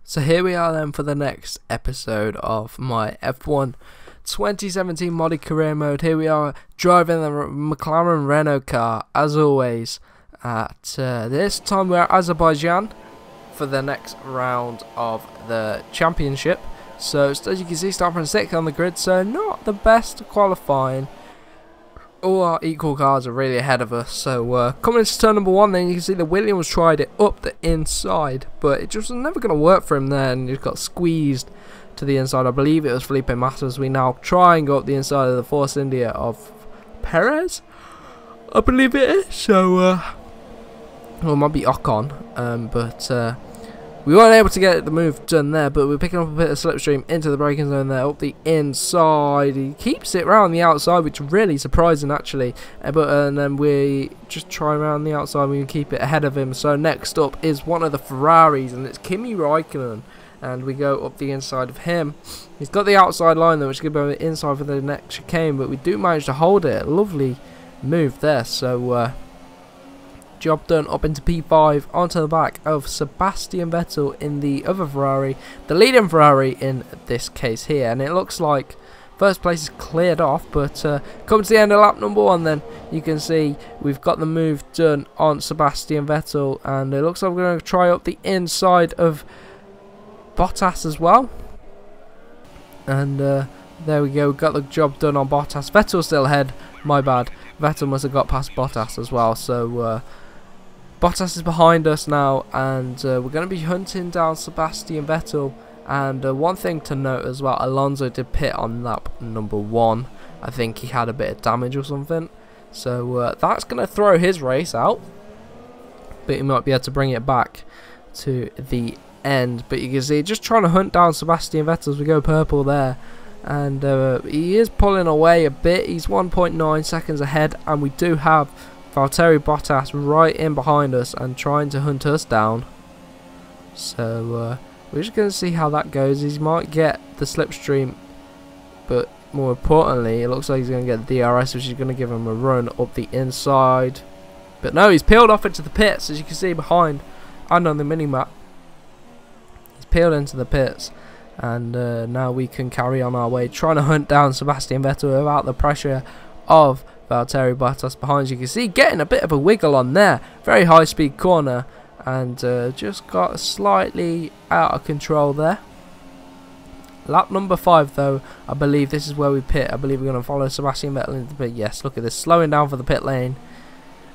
So here we are then for the next episode of my F1 2017 modded career mode. Here we are driving the McLaren Renault car, as always. At this time we're at Azerbaijan for the next round of the championship. So as you can see, starting from 6th on the grid, so not the best qualifying. All our equal cars are really ahead of us. So coming into turn number 1, then you can see the Williams tried it up the inside, but it just was never going to work for him there, and he got squeezed to the inside. I believe it was Felipe Massa as we now try and go up the inside of the Force India of Perez, I believe it is. So well, it might be Ocon, but we weren't able to get the move done there, but we're picking up a bit of slipstream into the braking zone there, up the inside. He keeps it round the outside, which is really surprising actually. And then we just try around the outside, we can keep it ahead of him. So next up is one of the Ferraris, and it's Kimi Raikkonen. And we go up the inside of him. He's got the outside line though, which is going to be inside for the next chicane, but we do manage to hold it. Lovely move there. So job done up into P5 onto the back of Sebastian Vettel in the other Ferrari, the leading Ferrari in this case here, and it looks like first place is cleared off. But come to the end of lap number 1, then you can see we've got the move done on Sebastian Vettel, and it looks like we're going to try up the inside of Bottas as well. And there we go, we got the job done on Bottas. Vettel's still ahead, my bad. Vettel must have got past Bottas as well. So Bottas is behind us now, and we're going to be hunting down Sebastian Vettel. And one thing to note as well, Alonso did pit on lap number 1. I think he had a bit of damage or something, so that's going to throw his race out, but he might be able to bring it back to the end. But you can see just trying to hunt down Sebastian Vettel as we go purple there, and he is pulling away a bit. He's 1.9 seconds ahead, and we do have Valtteri Bottas right in behind us and trying to hunt us down. So we're just going to see how that goes. He might get the slipstream, but more importantly, it looks like he's going to get the DRS, which is going to give him a run up the inside. But no, he's peeled off into the pits, as you can see behind and on the mini-map. He's peeled into the pits, and now we can carry on our way, trying to hunt down Sebastian Vettel without the pressure of Valtteri Bottas behind. You can see getting a bit of a wiggle on there, very high speed corner, and just got slightly out of control there. Lap number 5 though, I believe this is where we pit. I believe we're going to follow Sebastian Vettel into the pit. Yes, look at this, slowing down for the pit lane.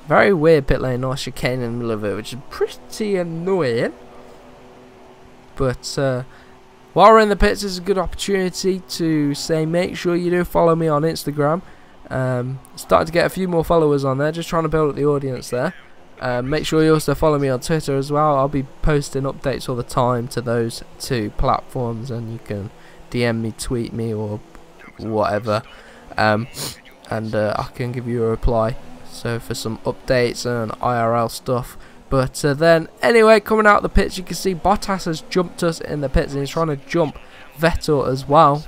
Very weird pit lane, nice chicane in the middle of it, which is pretty annoying. But while we're in the pits, it's a good opportunity to say make sure you do follow me on Instagram. Started to get a few more followers on there, just trying to build up the audience there. Make sure you also follow me on Twitter as well. I'll be posting updates all the time to those 2 platforms, and you can DM me, tweet me, or whatever, and I can give you a reply. So for some updates and IRL stuff. But then anyway, coming out of the pits, you can see Bottas has jumped us in the pits, and he's trying to jump Vettel as well.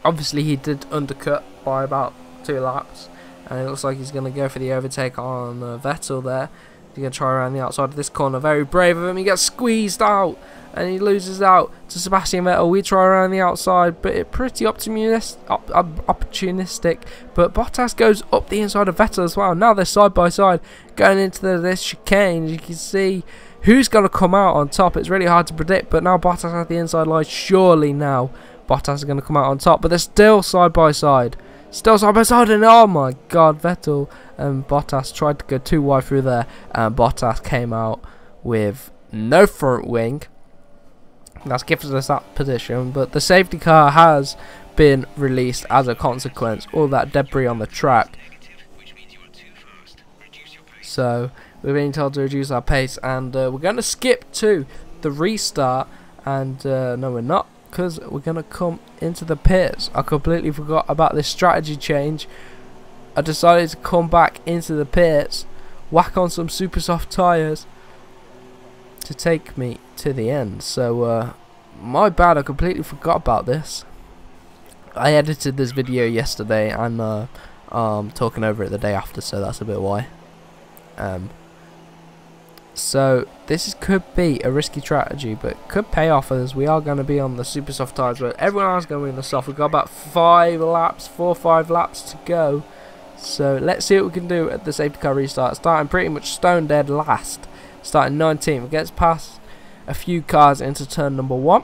Obviously he did undercut by about 2 laps, and it looks like he's going to go for the overtake on Vettel there. He's going to try around the outside of this corner. Very brave of him. He gets squeezed out, and he loses out to Sebastian Vettel. We try around the outside, but it's pretty opportunistic. But Bottas goes up the inside of Vettel as well. Now they're side by side going into this chicane. You can see who's going to come out on top. It's really hard to predict, but now Bottas at the inside line. Surely now Bottas is going to come out on top, but they're still side by side. Still side by side, and oh my god, Vettel and Bottas tried to go too wide through there, and Bottas came out with no front wing. That's given us that position, but the safety car has been released as a consequence. All that debris on the track. So we're being told to reduce our pace, and we're going to skip to the restart, and no we're not, because we're going to come into the pits. I completely forgot about this strategy change. I decided to come back into the pits, whack on some super soft tyres to take me to the end. So my bad, I completely forgot about this. I edited this video yesterday, and talking over it the day after, so that's a bit why. So this could be a risky strategy, but could pay off, as we are going to be on the super soft tyres, where everyone else is going to be in the soft. We've got about 4 or 5 laps to go. So let's see what we can do at the safety car restart. Starting pretty much stone dead last. Starting 19th. Gets past a few cars into turn number 1.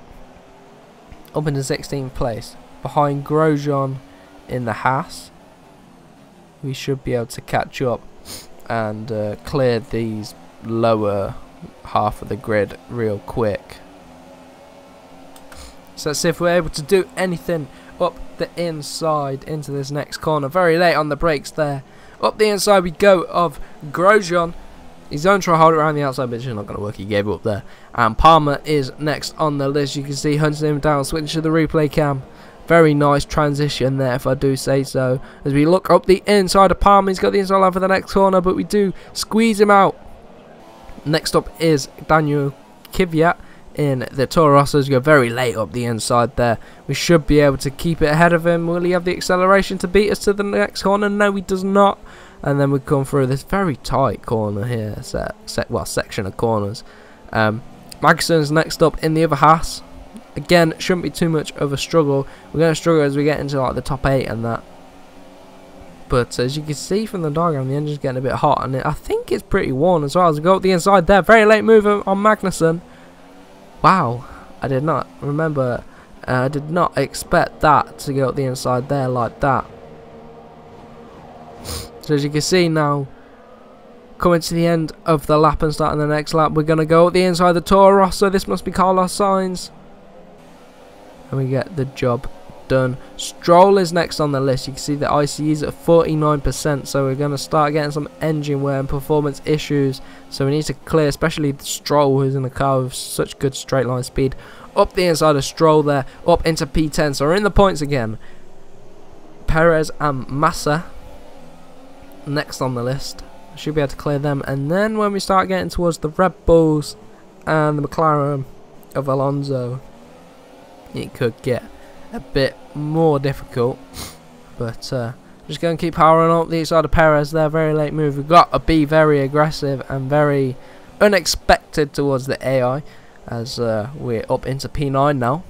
Up into 16th place. Behind Grosjean in the Haas. We should be able to catch up and clear these lower half of the grid real quick. So let's see if we're able to do anything up the inside into this next corner. Very late on the brakes there. Up the inside we go of Grosjean. He's going to try to hold it around the outside, but it's not going to work. He gave up there. And Palmer is next on the list. You can see hunting him down. Switch to the replay cam. Very nice transition there, if I do say so. As we look up the inside of Palmer. He's got the inside line for the next corner, but we do squeeze him out. Next up is Daniel Kvyat in the Toro Rossos. Go very late up the inside there. We should be able to keep it ahead of him. Will he have the acceleration to beat us to the next corner? No, he does not. And then we come through this very tight corner here, section of corners. Magnussen's next up in the other Haas. Again, shouldn't be too much of a struggle. We're going to struggle as we get into like the top 8 and that. But as you can see from the diagram, the engine's getting a bit hot, and I think it's pretty worn as well. As we go up the inside there, very late move on Magnussen. Wow, I did not remember. I did not expect that to go up the inside there like that. So as you can see now, coming to the end of the lap and starting the next lap, we're going to go up the inside the Toro Rosso. This must be Carlos Sainz. And we get the job done. Stroll is next on the list. You can see the ICE is at 49%, so we're going to start getting some engine wear and performance issues. So we need to clear, especially Stroll, who's in the car with such good straight line speed. Up the inside of Stroll there, up into P10. So we're in the points again. Perez and Massa next on the list. Should be able to clear them. And then when we start getting towards the Red Bulls and the McLaren of Alonso, it could get a bit more difficult, but just going to keep powering up the inside of Perez there. Very late move. We've got to be very aggressive and very unexpected towards the AI, as we're up into P9 now.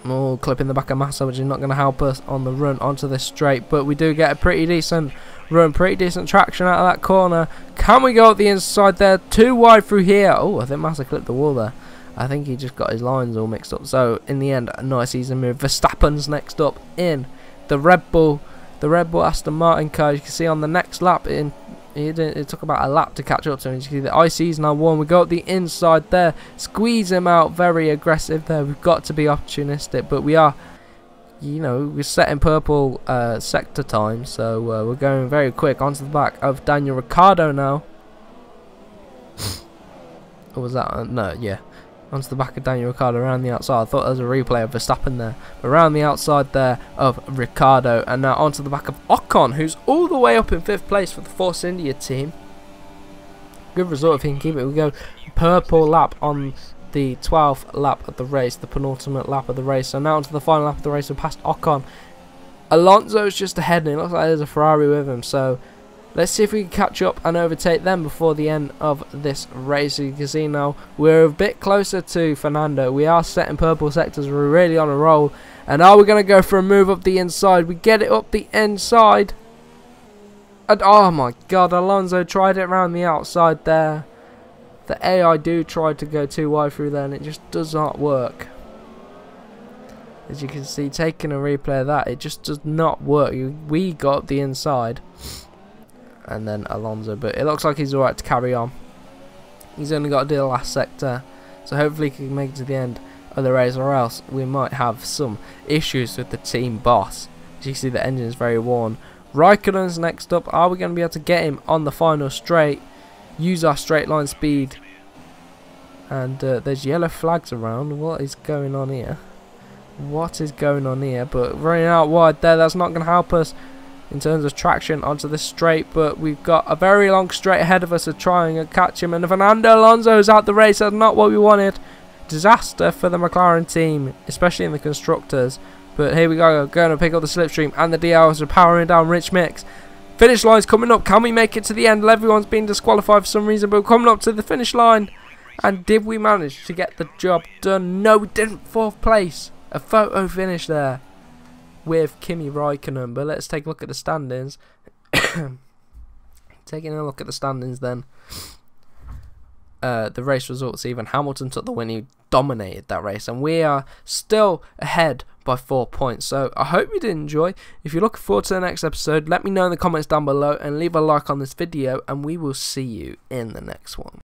Oh, clipping the back of Massa, which is not going to help us on the run onto this straight, but we do get a pretty decent run, pretty decent traction out of that corner. Can we go up the inside there? Too wide through here. Oh, I think Massa clipped the wall there. I think he just got his lines all mixed up. So in the end, a nice easy move. Verstappen's next up in the Red Bull Aston Martin car. You can see on the next lap, it took about a lap to catch up to him. You can see the IC's now won. We go up the inside there, squeeze him out. Very aggressive there. We've got to be opportunistic, but we are, you know, we're setting purple sector time, so we're going very quick onto the back of Daniel Ricciardo now. Or was that? No, yeah. Onto the back of Daniel Ricciardo around the outside. I thought there was a replay of Verstappen there, but around the outside there of Ricciardo, and now onto the back of Ocon, who's all the way up in 5th place for the Force India team. Good result if he can keep it. We go purple lap on the 12th lap of the race, the penultimate lap of the race. So now onto the final lap of the race, we're past Ocon. Alonso's just ahead, and it looks like there's a Ferrari with him. So let's see if we can catch up and overtake them before the end of this race. You can see now we're a bit closer to Fernando. We are setting purple sectors. We're really on a roll. And are we going to go for a move up the inside? We get it up the inside. And oh my god, Alonso tried it around the outside there. The AI do try to go too wide through there, and it just does not work. As you can see, taking a replay of that, it just does not work. We got up the inside, and then Alonso, but it looks like he's alright to carry on. He's only got to do the last sector, so hopefully he can make it to the end of the race, or else we might have some issues with the team boss. As you can see, the engine is very worn. Raikkonen's next up. Are we going to be able to get him on the final straight? Use our straight line speed. And there's yellow flags around. What is going on here? What is going on here? But running out wide there, that's not going to help us in terms of traction onto this straight. But we've got a very long straight ahead of us to try and catch him. And Fernando Alonso's out the race. That's not what we wanted. Disaster for the McLaren team, especially in the constructors. But here we go, going to pick up the slipstream, and the DRS are powering down Rich Mix. Finish line's coming up. Can we make it to the end? Everyone's been disqualified for some reason, but we're coming up to the finish line. And did we manage to get the job done? No, we didn't. 4th place. A photo finish there with Kimi Raikkonen. But let's take a look at the standings. Taking a look at the standings then. The race results even. Hamilton took the win. He dominated that race. And we are still ahead by 4 points. So I hope you did enjoy. If you're looking forward to the next episode, let me know in the comments down below. And leave a like on this video. And we will see you in the next one.